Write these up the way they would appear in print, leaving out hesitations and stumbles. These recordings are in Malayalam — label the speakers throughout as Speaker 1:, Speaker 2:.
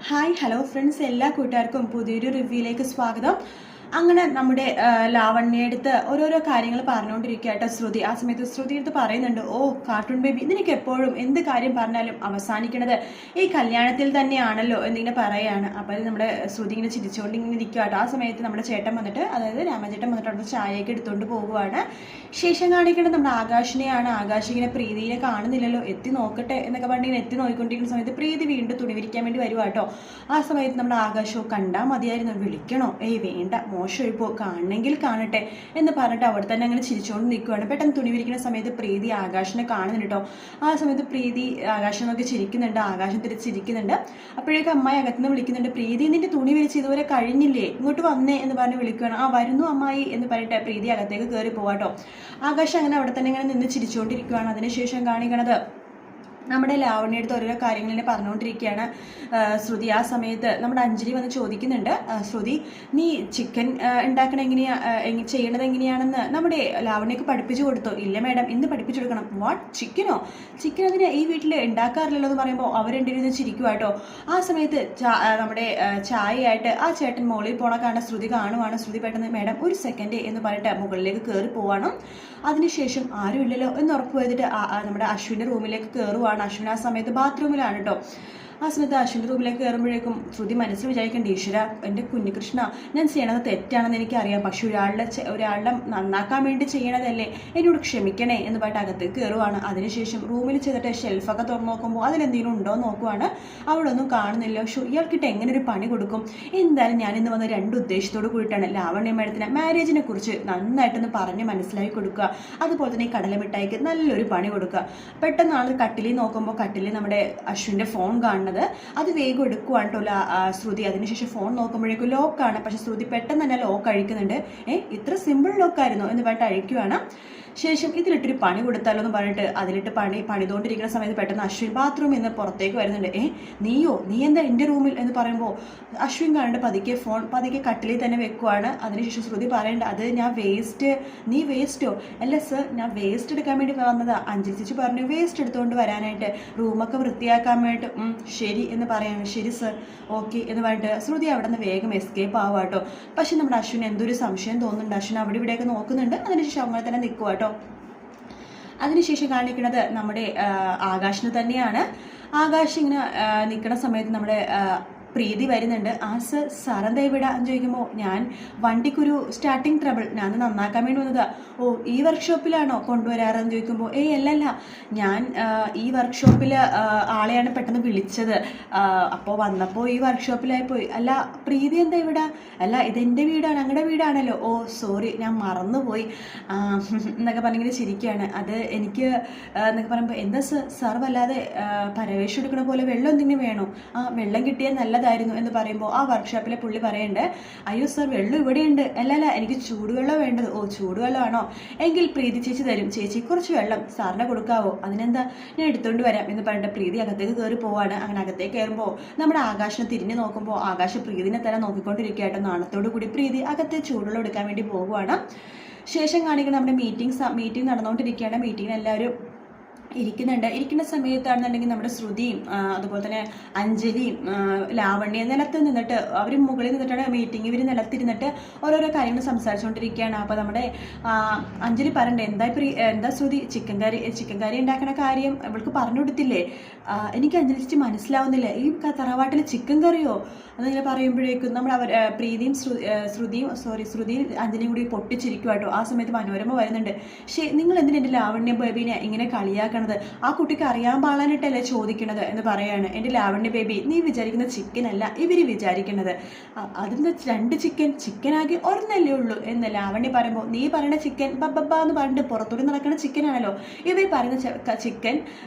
Speaker 1: ഹായ് ഹലോ ഫ്രണ്ട്സ്, എല്ലാ കൂട്ടുകാർക്കും പുതിയൊരു റിവ്യൂയിലേക്ക് സ്വാഗതം. അങ്ങനെ നമ്മുടെ ലാവണ്യടുത്ത് ഓരോരോ കാര്യങ്ങൾ പറഞ്ഞുകൊണ്ടിരിക്കുക കേട്ടോ ശ്രുതി. ആ സമയത്ത് ശ്രുതി അടുത്ത് പറയുന്നുണ്ട്, ഓ കാർട്ടൂൺ ബേബി, നിനക്ക് എപ്പോഴും എന്ത് കാര്യം പറഞ്ഞാലും അവസാനിക്കണത് ഈ കല്യാണത്തിൽ തന്നെയാണല്ലോ എന്നിങ്ങനെ പറയാണ്. അപ്പോൾ നമ്മുടെ ശ്രുതി ഇങ്ങനെ ചിരിച്ചുകൊണ്ട് ഇങ്ങനെ ഇരിക്കുക കേട്ടോ. ആ സമയത്ത് നമ്മുടെ ചേട്ടൻ വന്നിട്ട്, അതായത് രാമചേട്ടൻ വന്നിട്ട് അവിടെ ചായയൊക്കെ എടുത്തുകൊണ്ട് പോകുവാണ്. ശേഷം കാണിക്കേണ്ടത് നമ്മുടെ ആകാശിനെയാണ്. ആകാശ് ഇങ്ങനെ പ്രീതിയെ കാണുന്നില്ലല്ലോ, എത്തി നോക്കട്ടെ എന്നൊക്കെ പറഞ്ഞിങ്ങനെ എത്തി നോക്കിക്കൊണ്ടിരിക്കുന്ന സമയത്ത് പ്രീതി വീണ്ടും തുണിവിരിക്കാൻ വേണ്ടി വരുക കേട്ടോ. ആ സമയത്ത് നമ്മുടെ ആകാശവും കണ്ടാൽ മതിയായിരുന്നു, വിളിക്കണോ, ഏയ് വേണ്ട, മോശമായിപ്പോ, കാണണമെങ്കിൽ കാണട്ടെ എന്ന് പറഞ്ഞിട്ട് അവിടെ തന്നെ അങ്ങനെ ചിരിച്ചുകൊണ്ട് നിൽക്കുകയാണ്. പെട്ടെന്ന് തുണി വിരിക്കുന്ന സമയത്ത് പ്രീതി ആകാശിനെ കാണുന്നുണ്ട് കേട്ടോ. ആ സമയത്ത് പ്രീതി ആകാശം നോക്കി ചിരിക്കുന്നുണ്ട്, ആകാശം തിരിച്ചിരിക്കുന്നുണ്ട്. അപ്പോഴേക്കും അമ്മായി അകത്തുനിന്ന് വിളിക്കുന്നുണ്ട്, പ്രീതി നിന്റെ തുണി വിരിച്ച് ഇതുവരെ കഴിഞ്ഞില്ലേ, ഇങ്ങോട്ട് വന്നേ എന്ന് പറഞ്ഞ് വിളിക്കുകയാണ്. ആ വരുന്നു അമ്മായി എന്ന് പറഞ്ഞിട്ട് പ്രീതി അകത്തേക്ക് കയറി പോവാട്ടോ. ആകാശം അങ്ങനെ അവിടെ തന്നെ ഇങ്ങനെ നിന്ന് ചിരിച്ചുകൊണ്ടിരിക്കുകയാണ്. അതിനുശേഷം കാണിക്കണത് നമ്മുടെ ലാവണ്യടുത്ത് ഓരോരോ കാര്യങ്ങൾ തന്നെ പറഞ്ഞുകൊണ്ടിരിക്കുകയാണ് ശ്രുതി. ആ സമയത്ത് നമ്മുടെ അഞ്ജലി വന്ന് ചോദിക്കുന്നുണ്ട്, ശ്രുതി നീ ചിക്കൻ ഉണ്ടാക്കണ ചെയ്യണത് എങ്ങനെയാണെന്ന് നമ്മുടെ ലാവണ്യക്ക് പഠിപ്പിച്ചു കൊടുത്തോ? ഇല്ല മേഡം, ഇന്ന് പഠിപ്പിച്ചു കൊടുക്കണം. വാട്ട്, ചിക്കനോ? ചിക്കൻ അതിന് ഈ വീട്ടിൽ ഉണ്ടാക്കാറില്ലല്ലോ എന്ന് പറയുമ്പോൾ അവരെണ്ടിരുന്ന് ചിരിക്കുക കേട്ടോ. ആ സമയത്ത് നമ്മുടെ ചായയായിട്ട് ആ ചേട്ടൻ മുകളിൽ പോണ കാണാൻ ശ്രുതി കാണുവാണ്. ശ്രുതി പെട്ടെന്ന് മേഡം ഒരു സെക്കൻഡ് എന്ന് പറഞ്ഞിട്ട് മുകളിലേക്ക് കയറി പോവാണ്. അതിനുശേഷം ആരും ഇല്ലല്ലോ എന്ന് ഉറപ്പ് വരുത്തിട്ട് നമ്മുടെ അശ്വിൻ്റെ റൂമിലേക്ക് കയറുവാണ്. അശ്വിൻ ആ സമയത്ത് ബാത്റൂമിലാണ് കേട്ടോ. ആ സമയത്ത് അശ്വിൻ്റെ റൂമിലേക്ക് കയറുമ്പോഴേക്കും ശ്രുതി മനസ്സിൽ വിചാരിക്കേണ്ട, ഈശ്വര എൻ്റെ കുഞ്ഞികൃഷ്ണ, ഞാൻ ചെയ്യണത് തെറ്റാണെന്ന് എനിക്കറിയാം, പക്ഷെ ഒരാളുടെ നന്നാക്കാൻ വേണ്ടി ചെയ്യണതല്ലേ, എന്നോട് ക്ഷമിക്കണേ എന്ന് പറഞ്ഞിട്ട് അകത്തേക്ക് കയറുവാണ്. അതിനുശേഷം റൂമിൽ ചെയ്തിട്ട് ഷെൽഫൊക്കെ തുറന്നു നോക്കുമ്പോൾ അതിലെന്തെങ്കിലും ഉണ്ടോ എന്ന് നോക്കുവാണ്. അവിടെ ഒന്നും കാണുന്നില്ല. ഇയാൾക്കിട്ട് എങ്ങനെ ഒരു പണി കൊടുക്കും? എന്തായാലും ഞാനിന്ന് വന്ന രണ്ട് ഉദ്ദേശത്തോട് കൂടിയിട്ടാണ്. ലാവണ്യ മേഡത്തിന് മാരേജിനെ കുറിച്ച് നന്നായിട്ടൊന്ന് പറഞ്ഞ് മനസ്സിലാക്കി കൊടുക്കുക, അതുപോലെ തന്നെ ഈ കടലമിഠായിക്ക് നല്ലൊരു പണി കൊടുക്കുക. പെട്ടെന്നാണ് കട്ടിലിൽ നോക്കുമ്പോൾ കട്ടിലിൽ നമ്മുടെ അശ്വിൻ്റെ ഫോൺ കാണുന്നത്. അത് വേഗം എടുക്കുവാണ് കേട്ടോ ശ്രുതി. അതിനുശേഷം ഫോൺ നോക്കുമ്പോഴേക്കും ലോക്കാണ്. പക്ഷെ ശ്രുതി പെട്ടെന്ന് തന്നെ ലോക്ക് അഴിക്കുന്നുണ്ട്. ഇത്ര സിമ്പിൾ ലോക്കായിരുന്നു എന്ന് പറഞ്ഞിട്ട് അഴിക്കുവാണ്. ശേഷം ഇതിലിട്ടൊരു പണി കൊടുത്താലോ എന്ന് പറഞ്ഞിട്ട് അതിലിട്ട് പണിതുകൊണ്ടിരിക്കുന്ന സമയത്ത് പെട്ടെന്ന് അശ്വിൻ ബാത്റൂമിൽ നിന്ന് പുറത്തേക്ക് വരുന്നുണ്ട്. നീ എന്താ എൻ്റെ റൂമിൽ എന്ന് പറയുമ്പോൾ അശ്വിൻ കാണേണ്ട പതിക്കെ കട്ടിലിൽ തന്നെ വെക്കുവാണ്. അതിനുശേഷം ശ്രുതി പറയേണ്ട, അത് ഞാൻ നീ വേസ്റ്റോ? അല്ല സർ, ഞാൻ വേസ്റ്റ് എടുക്കാൻ വേണ്ടി വന്നതാ. അഞ്ജലി ചേച്ചി പറഞ്ഞു വേസ്റ്റ് എടുത്തുകൊണ്ട് വരാനായിട്ട്, റൂമൊക്കെ വൃത്തിയാക്കാൻ വേണ്ടിയിട്ട്. ശരി എന്ന് പറയാണ്. ശരി സർ, ഓക്കെ എന്ന് പറഞ്ഞിട്ട് ശ്രുതി അവിടെ നിന്ന് വേഗം എസ്കേപ്പ് ആവുക കേട്ടോ. പക്ഷെ നമ്മുടെ അശ്വിൻ എന്തൊരു സംശയം തോന്നുന്നുണ്ട്. അശ്വിൻ അവിടെ ഇവിടെയൊക്കെ നോക്കുന്നുണ്ട്. അതിനുശേഷം അങ്ങനെ തന്നെ നിൽക്കുക കേട്ടോ. അതിനുശേഷം കാണിക്കുന്നത് നമ്മുടെ ആകാശിന് തന്നെയാണ്. ആകാശ് ഇങ്ങനെ നിൽക്കുന്ന സമയത്ത് നമ്മുടെ പ്രീതി വരുന്നുണ്ട്. സാർ എന്താ ഇവിടെ എന്ന് ചോദിക്കുമ്പോൾ, ഞാൻ വണ്ടിക്കൊരു സ്റ്റാർട്ടിങ് ട്രബിൾ, ഞാൻ നന്നാക്കാൻ വേണ്ടി വന്നതാ. ഓ, ഈ വർക്ക്ഷോപ്പിലാണോ കൊണ്ടുവരാറെന്ന് ചോദിക്കുമ്പോൾ, അല്ലല്ല, ഞാൻ ഈ വർക്ക്ഷോപ്പിൽ ആളെയാണ് പെട്ടെന്ന് വിളിച്ചത്. അപ്പോൾ വന്നപ്പോൾ ഈ വർക്ക്ഷോപ്പിലായി പോയി. അല്ല പ്രീതി എന്താ ഇവിടെ? അല്ല, ഇതെൻ്റെ വീടാണ്, ഞങ്ങളുടെ വീടാണല്ലോ. ഓ സോറി, ഞാൻ മറന്നുപോയി എന്നൊക്കെ പറഞ്ഞിങ്ങനെ ചിരിക്കുകയാണ്. അത് എനിക്ക് എന്നൊക്കെ പറയുമ്പോൾ, എന്താ സാർ വല്ലാതെ പരവേശം എടുക്കണ പോലെ വെള്ളം എന്തെങ്കിലും വേണോ? വെള്ളം കിട്ടിയാൽ നല്ലതായിരുന്നു എന്ന് പറയുമ്പോൾ ആ വർക്ക്ഷോപ്പിലെ പുള്ളി പറയണ്ടേ, അയ്യോ സാർ വെള്ളം ഇവിടെയുണ്ട്. അല്ലല്ല, എനിക്ക് ചൂടുവെള്ളം വേണ്ടത്. ഓ ചൂടുവെള്ളമാണോ? എങ്കിൽ പ്രീതി ചേച്ചി തരും. ചേച്ചി കുറച്ച് വെള്ളം സാറിനെ കൊടുക്കാവോ? അതിനെന്താ, ഞാൻ എടുത്തുകൊണ്ട് വരാം എന്ന് പറഞ്ഞിട്ട് പ്രീതി അകത്തേക്ക് കയറി പോവാണ്. അങ്ങനെ അകത്തേക്ക് കയറുമ്പോൾ നമ്മുടെ ആകാശിനെ തിരിഞ്ഞ് നോക്കുമ്പോൾ ആകാശ് പ്രീതിനെ തന്നെ നോക്കിക്കൊണ്ടിരിക്കുകയായിട്ട് നാണത്തോടു കൂടി പ്രീതി അകത്തെ ചൂടുവെള്ളം എടുക്കാൻ വേണ്ടി പോകുവാണ്. ശേഷം കാണിക്കുന്ന നമ്മുടെ മീറ്റിംഗ് നടന്നുകൊണ്ടിരിക്കുകയാണ്. മീറ്റിങ്ങിന് എല്ലാവരും ഇരിക്കുന്ന സമയത്താണെന്നുണ്ടെങ്കിൽ നമ്മുടെ ശ്രുതിയും അതുപോലെ തന്നെ അഞ്ജലിയും ലാവണ്യ നിലത്ത് നിന്നിട്ട് അവർ മുകളിൽ നിന്നിട്ടാണ് മീറ്റിംഗ്. ഇവർ നിലത്തിരുന്നിട്ട് ഓരോരോ കാര്യങ്ങൾ സംസാരിച്ചുകൊണ്ടിരിക്കുകയാണ്. അപ്പോൾ നമ്മുടെ അഞ്ജലി പറയണ്ടേ, എന്താ ശ്രുതി ചിക്കൻ കറി ഉണ്ടാക്കണ കാര്യം ഇവൾക്ക് പറഞ്ഞു കൊടുത്തില്ലേ? എനിക്ക് അഞ്ജലി ചേച്ചി മനസ്സിലാവുന്നില്ല, ഈ തറവാട്ടിൽ ചിക്കൻ കറിയോ എന്നിങ്ങനെ പറയുമ്പോഴേക്കും നമ്മുടെ ശ്രുതിയും അഞ്ജലിയും കൂടി പൊട്ടിച്ചിരിക്കും കേട്ടോ. ആ സമയത്ത് മനോരമ വരുന്നുണ്ട്. നിങ്ങൾ എന്തിനാ എൻ്റെ ലാവണ്യ ബേബീനെ ഇങ്ങനെ കളിയാക്കണം? ആ കുട്ടിക്ക് അറിയാൻ പാടാനായിട്ടല്ലേ ചോദിക്കണത് എന്ന് പറയാണ്. എൻ്റെ ലാവണ്യ ബേബി, നീ വിചാരിക്കുന്ന ചിക്കൻ അല്ല ഇവര് വിചാരിക്കുന്നത്. അതിന് 2 ചിക്കനാകെ ഒരെണ്ണല്ലേ ഉള്ളൂ എന്ന് ലാവണ്യ പറയുമ്പോൾ, നീ പറയുന്ന ചിക്കൻ ബബ്ബ എന്ന് പറഞ്ഞിട്ട് പുറത്തോട്ട് നടക്കുന്ന ചിക്കനാണല്ലോ. ഇവർ പറയുന്ന ചിക്കൻ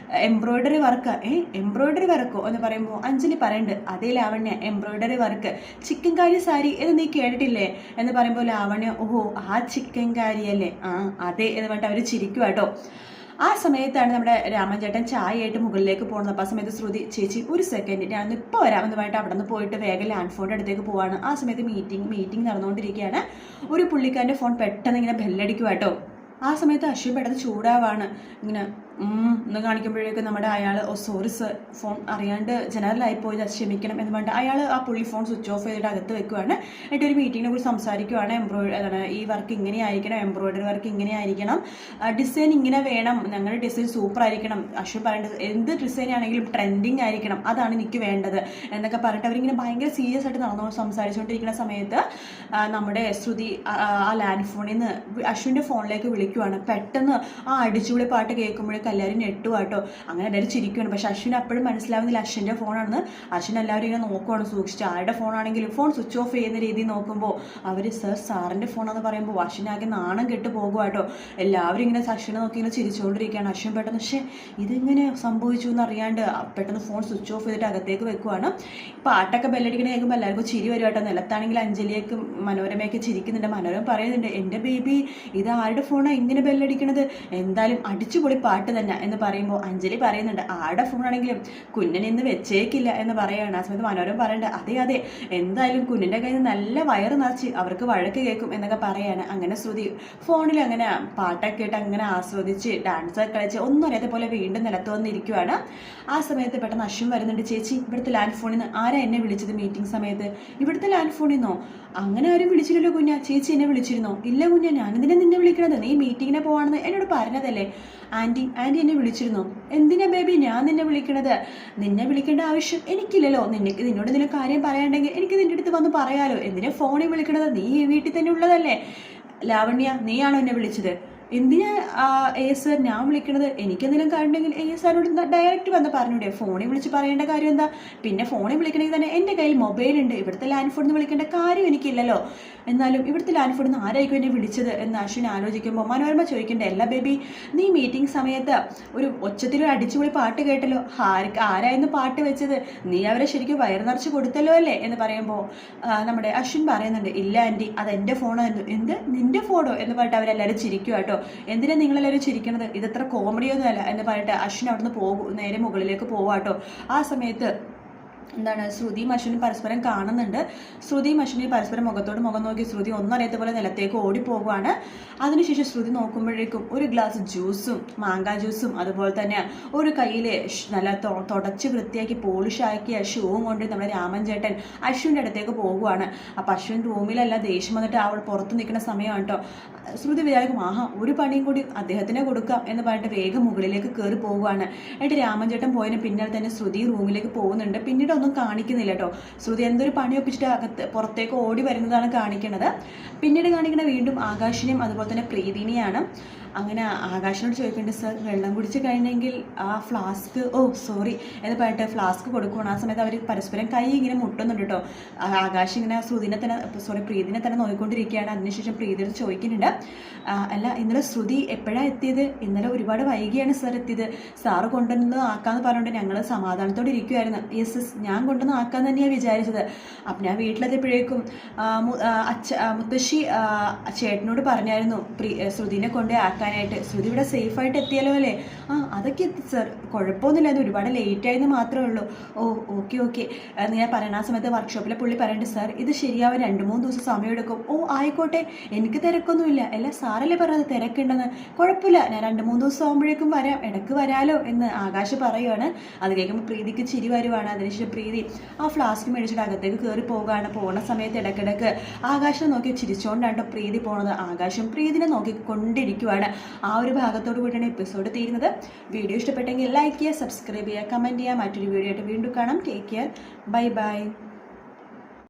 Speaker 1: എംബ്രോയിഡറി വർക്കാ. എംബ്രോയിഡറി വർക്കോ എന്ന് പറയുമ്പോൾ അഞ്ജലി പറയുന്നുണ്ട്, അതേ Lavanya, embroidery work, chikankari sari എന്ന് നീ കേട്ടിട്ടില്ലേ എന്ന് പറയുമ്പോൾ ലാവണ്യ, ഓഹോ ആ ചിക്കൻ കാരിയല്ലേ, അതെ എന്ന് പറഞ്ഞിട്ട് അവർ ചിരിക്കുക കേട്ടോ. ആ സമയത്താണ് നമ്മുടെ രാമചേട്ടൻ ചായയായിട്ട് മുകളിലേക്ക് പോകുന്നത്. അപ്പോൾ ആ സമയത്ത് ശ്രുതി, ചേച്ചി ഒരു സെക്കൻഡ്, ഞാൻ ഇപ്പോൾ വരാമെന്ന് പറഞ്ഞിട്ട് അവിടെ നിന്ന് പോയിട്ട് വേഗം ലാൻഡ് ഫോണിൻ്റെ അടുത്തേക്ക് പോവാണ്. ആ സമയത്ത് മീറ്റിംഗ് നടന്നുകൊണ്ടിരിക്കുകയാണ്. ഒരു പുള്ളിക്കാരൻ്റെ ഫോൺ പെട്ടെന്ന് ഇങ്ങനെ ബെല്ലടിക്കുക കേട്ടോ. ആ സമയത്ത് അശ്വിൻ പെട്ടെന്ന് ചൂടാവാണ്. ഇങ്ങനെ എന്ന് കാണിക്കുമ്പോഴേക്കും നമ്മുടെ അയാൾ ഓ സോറി സർ ഫോൺ അറിയാണ്ട് ജനറലായി പോയത് ക്ഷമിക്കണം എന്ന് പറഞ്ഞിട്ട് അയാൾ ആ പുള്ളി ഫോൺ സ്വിച്ച് ഓഫ് ചെയ്തിട്ട് അകത്ത് വെക്കുവാണ്. എന്നിട്ട് ഒരു മീറ്റിങ്ങിനെ കുറിച്ച് സംസാരിക്കുവാണ്. ഈ വർക്ക് ഇങ്ങനെ ആയിരിക്കണം, എംബ്രോയിഡറി വർക്ക് ഇങ്ങനെ ആയിരിക്കണം, ഡിസൈൻ ഇങ്ങനെ വേണം, ഞങ്ങളുടെ ഡിസൈൻ സൂപ്പർ ആയിരിക്കണം, അശ്വിൻ പറയേണ്ടത് എന്ത് ഡിസൈൻ ആണെങ്കിലും ട്രെൻഡിങ് ആയിരിക്കണം, അതാണ് എനിക്ക് വേണ്ടത് എന്നൊക്കെ പറഞ്ഞിട്ട് അവരിങ്ങനെ ഭയങ്കര സീരിയസ് ആയിട്ട് സംസാരിച്ചുകൊണ്ടിരിക്കുന്ന സമയത്ത് നമ്മുടെ ശ്രുതി ആ ലാൻഡ് ഫോണിൽ നിന്ന് അശ്വിൻ്റെ ഫോണിലേക്ക് വിളിക്കുവാണ്. പെട്ടെന്ന് ആ അടിച്ചുപൊളി പാട്ട് കേൾക്കുമ്പോഴേക്കും എല്ലാവരും ഞെട്ടുവാട്ടോ. അങ്ങനെ എല്ലാവരും ചിരിക്കുവാണ്. പക്ഷെ അശ്വിൻ അപ്പോഴും മനസ്സിലാവുന്നില്ല അശ്വിൻ്റെ ഫോണാണെന്ന്. അശ്വിൻ എല്ലാവരും ഇങ്ങനെ നോക്കുവാണ് സൂക്ഷിച്ച്. ആരുടെ ഫോണാണെങ്കിലും ഫോൺ സ്വിച്ച് ഓഫ് ചെയ്യുന്ന രീതിയിൽ നോക്കുമ്പോൾ അവർ സാറിൻ്റെ ഫോണാണെന്ന് പറയുമ്പോൾ അശ്വിനാകെ നാണം കെട്ട് പോകുവാട്ടോ. എല്ലാവരും ഇങ്ങനെ അശ്വിനെ നോക്കി ഇങ്ങനെ ചിരിച്ചുകൊണ്ടിരിക്കുകയാണ്. അശ്വിൻ പെട്ടെന്ന് പക്ഷേ ഇതെങ്ങനെ സംഭവിച്ചു എന്നറിയാണ്ട് പെട്ടെന്ന് ഫോൺ സ്വിച്ച് ഓഫ് ചെയ്തിട്ട് അകത്തേക്ക് വെക്കുവാണ്. പാട്ടൊക്കെ ബെല്ലടിക്കണ കേൾക്കുമ്പോൾ എല്ലാവർക്കും ചിരി വരുവാട്ടോ. നിലത്താണെങ്കിൽ അഞ്ജലിയൊക്കെ മനോരമയൊക്കെ ചിരിക്കുന്നുണ്ട്. മനോരമ പറയുന്നുണ്ട് എൻ്റെ ബേബി ഇത് ആരുടെ ഫോണാണ് ഇങ്ങനെ ബെല്ലടിക്കണത്, എന്തായാലും അടിച്ചുപൊളി പാട്ട് തന്നെ എന്ന് പറയുമ്പോൾ അഞ്ജലി പറയുന്നുണ്ട് ആരുടെ ഫോണാണെങ്കിലും കുഞ്ഞൻ ഇന്ന് വെച്ചേക്കില്ല എന്ന് പറയുകയാണ്. ആ സമയത്ത് മനോരമ പറയണ്ട അതെ എന്തായാലും കുഞ്ഞിൻ്റെ കയ്യിൽ നിന്ന് നല്ല വയറ് നിറച്ച് അവർക്ക് വഴക്ക് കേൾക്കും എന്നൊക്കെ പറയാണ്. അങ്ങനെ ശ്രുതി ഫോണിൽ അങ്ങനെ പാട്ടൊക്കെ ഇട്ട് അങ്ങനെ ആസ്വദിച്ച് ഡാൻസൊക്കെ കളിച്ച് ഒന്നും അറിയാത്ത പോലെ വീണ്ടും നിലത്ത് വന്നിരിക്കുവാണ്. ആ സമയത്ത് പെട്ടെന്ന് അശ്വിൻ വരുന്നുണ്ട്. ചേച്ചി ഇവിടുത്തെ ലാൻഡ് ഫോണിൽ നിന്ന് ആരാ എന്നെ വിളിച്ചത് മീറ്റിംഗ് സമയത്ത്? ഇവിടുത്തെ ലാൻഡ് ഫോണിൽ നിന്നോ? അങ്ങനെ ആരും വിളിച്ചില്ലല്ലോ കുഞ്ഞ, ചേച്ചി എന്നെ വിളിച്ചിരുന്നോ? ഇല്ല കുഞ്ഞ, ഞാനെന്തിനാ നിന്നെ വിളിക്കണത്, നീ മീറ്റിങ്ങിനെ പോവാണെന്ന് എന്നോട് പറഞ്ഞതല്ലേ. ആൻറ്റി എന്നെ വിളിച്ചിരുന്നോ? എന്തിനാ ബേബി ഞാൻ നിന്നെ വിളിക്കണത്? നിന്നെ വിളിക്കേണ്ട ആവശ്യം എനിക്കില്ലല്ലോ. നിന്നോട് എന്തെങ്കിലും കാര്യം പറയാണ്ടെങ്കിൽ എനിക്ക് നിന്റെ അടുത്ത് വന്ന് പറയാലോ. എന്തിനാ ഫോണിൽ വിളിക്കണത്? നീ ഈ വീട്ടിൽ തന്നെ ഉള്ളതല്ലേ. ലാവണ്യ നീയാണോ എന്നെ വിളിച്ചത്? എന്തിനാ സർ ഞാൻ വിളിക്കണത്? എനിക്കെന്തെങ്കിലും കാര്യമുണ്ടെങ്കിൽ സാറിനോട് ഡയറക്റ്റ് വന്ന് പറഞ്ഞൂടെ, ഫോണിൽ വിളിച്ച് പറയേണ്ട കാര്യം എന്താ? പിന്നെ ഫോണിൽ വിളിക്കണമെങ്കിൽ തന്നെ എൻ്റെ കയ്യിൽ മൊബൈലുണ്ട്, ഇവിടുത്തെ ലാൻഡ് ഫോണിൽ നിന്ന് വിളിക്കേണ്ട കാര്യം എനിക്കില്ലല്ലോ. എന്നാലും ഇവിടുത്തെ ലാൻഡ് ഫോണിൽ നിന്ന് ആരായിരിക്കും എന്നെ വിളിച്ചത് എന്ന് അശ്വിൻ ആലോചിക്കുമ്പോൾ മനോരമ ചോദിക്കണ്ടേ അല്ല ബേബി നീ മീറ്റിംഗ് സമയത്ത് ഒരു ഒച്ചത്തിലൊരു അടിച്ചുപൊളി പാട്ട് കേട്ടല്ലോ, ആരായിരുന്നു പാട്ട് വെച്ചത്? നീ അവരെ ശരിക്കും വയറ് നിറച്ച് കൊടുത്തല്ലോ അല്ലേ എന്ന് പറയുമ്പോൾ നമ്മുടെ അശ്വിൻ പറയുന്നുണ്ട് ഇല്ല ആൻറ്റി അതെൻ്റെ ഫോണായിരുന്നു. എന്ത് നിൻ്റെ ഫോണോ എന്ന് പറഞ്ഞിട്ട് അവരെല്ലാവരും ചിരിക്കും കേട്ടോ. എന്തിനാ നിങ്ങളെല്ലാവരും ചിരിക്കണത്, ഇതത്ര കോമഡിയൊന്നും അല്ല എന്ന് പറഞ്ഞിട്ട് അശ്വിൻ അവിടുന്ന് നേരെ മുകളിലേക്ക് പോവാട്ടോ. ആ സമയത്ത് ശ്രുതിയും അശ്വിനും പരസ്പരം കാണുന്നുണ്ട്. ശ്രുതിയും അശ്വിനും പരസ്പരം മുഖത്തോട് മുഖം നോക്കി ശ്രുതി ഒന്നറിയാത്ത പോലെ നിലത്തേക്ക് ഓടിപ്പോകുവാണ്. അതിനുശേഷം ശ്രുതി നോക്കുമ്പോഴേക്കും ഒരു ഗ്ലാസ് ജ്യൂസും മാങ്ങ ജ്യൂസും അതുപോലെ തന്നെ ഒരു കയ്യിൽ നല്ല തുടച്ച് വൃത്തിയാക്കി പോളിഷാക്കിയ ഷൂവും കൊണ്ട് നമ്മുടെ രാമൻ ചേട്ടൻ അശ്വിൻ്റെ അടുത്തേക്ക് പോകുവാണ്. അപ്പം അശ്വിൻ റൂമിലല്ല ദേഷ്യം വന്നിട്ട് അവൾ പുറത്ത് നിൽക്കുന്ന സമയമാണ് കേട്ടോ. ശ്രുതി വിചാരിക്കും ഒരു പണിയും കൂടി അദ്ദേഹത്തിനെ കൊടുക്കാം എന്ന് പറഞ്ഞിട്ട് വേഗം മുകളിലേക്ക് കയറി പോകുവാണ്. എന്നിട്ട് രാമൻ ചേട്ടൻ പോയതിന് പിന്നാലെ തന്നെ ശ്രുതി റൂമിലേക്ക് പോകുന്നുണ്ട്. പിന്നീട് ഒന്നും കാണിക്കുന്നില്ല കേട്ടോ. ശ്രുതി എന്തൊരു പണി ഒപ്പിച്ചിട്ട് പുറത്തേക്ക് ഓടി വരുന്നതാണ് കാണിക്കുന്നത്. പിന്നീട് കാണിക്കുന്ന വീണ്ടും ആകാശിനെയും അതുപോലെ തന്നെ പ്രീതിനെയാണ്. അങ്ങനെ ആകാശിനോട് ചോദിക്കേണ്ടത് സർ വെള്ളം കുടിച്ച് കഴിഞ്ഞെങ്കിൽ ആ ഫ്ലാസ്ക് സോറി എന്ന് പറഞ്ഞിട്ട് ഫ്ലാസ്ക് കൊടുക്കുകയാണ്. ആ സമയത്ത് അവർ പരസ്പരം കൈ ഇങ്ങനെ മുട്ടുന്നുണ്ട് കേട്ടോ. ആകാശ് ഇങ്ങനെ പ്രീതിനെ തന്നെ നോക്കിക്കൊണ്ടിരിക്കുകയാണ്. അതിനുശേഷം പ്രീതിയോട് ചോദിക്കുന്നുണ്ട് അല്ല ഇന്നലെ ശ്രുതി എപ്പോഴാണ് എത്തിയത്? ഇന്നലെ ഒരുപാട് വൈകിയാണ് സർ എത്തിയത്. സാറ് കൊണ്ടുവന്ന് ആക്കാന്ന് പറഞ്ഞുകൊണ്ട് ഞങ്ങൾ സമാധാനത്തോടെ ഇരിക്കുമായിരുന്നു. യെസ് ഞാൻ കൊണ്ടുവന്ന് ആക്കാന്ന് തന്നെയാണ് വിചാരിച്ചത്. അപ്പം ഞാൻ വീട്ടിലെത്തിയപ്പോഴേക്കും മുത്തശ്ശി ചേട്ടനോട് പറഞ്ഞായിരുന്നു ശ്രുതിനെ കൊണ്ട് ആക്കാനായിട്ട്. ശ്രുതി ഇവിടെ സേഫായിട്ട് എത്തിയാലോ അല്ലേ? അതൊക്കെ എത്തി സർ, കുഴപ്പമൊന്നുമില്ല, അത് ഒരുപാട് ലേറ്റായെന്ന് മാത്രമേ ഉള്ളൂ. ഓക്കെ ഞാൻ പറയണ ആ സമയത്ത് വർക്ക്ഷോപ്പിലെ പുള്ളി പറയണ്ടേ സാർ ഇത് ശരിയാവാൻ 2-3 ദിവസം സമയമെടുക്കും. ആയിക്കോട്ടെ എനിക്ക് തിരക്കൊന്നുമില്ല, അല്ല സാറല്ലേ പറഞ്ഞത് തിരക്കുണ്ടെന്ന്. കുഴപ്പമില്ല ഞാൻ 2-3 ദിവസം ആകുമ്പോഴേക്കും വരാം, ഇടയ്ക്ക് വരാലോ എന്ന് ആകാശ് പറയുകയാണ്. അത് കേൾക്കുമ്പോൾ പ്രീതിക്ക് ചിരി വരുവാണ്. അതിനുശേഷം പ്രീതി ആ ഫ്ലാസ്ക് മേടിച്ചിട്ട് അകത്തേക്ക് കയറി പോവുകയാണ്. പോകുന്ന സമയത്ത് ഇടയ്ക്കിടയ്ക്ക് ആകാശിനെ നോക്കി ചിരിച്ചുകൊണ്ടാണ് പ്രീതി പോണത്. ആകാശം പ്രീതിനെ നോക്കിക്കൊണ്ടിരിക്കുവാണ്. ആ ഒരു ഭാഗത്തോട് കൂടിയാണ് എപ്പിസോഡ് തീരുന്നത്. വീഡിയോ ഇഷ്ടപ്പെട്ടെങ്കിൽ ലൈക്ക് ചെയ്യുക, സബ്സ്ക്രൈബ് ചെയ്യുക, കമൻറ്റ് ചെയ്യുക. മറ്റൊരു വീഡിയോ ആയിട്ട് വീണ്ടും കാണാം. Take care, by.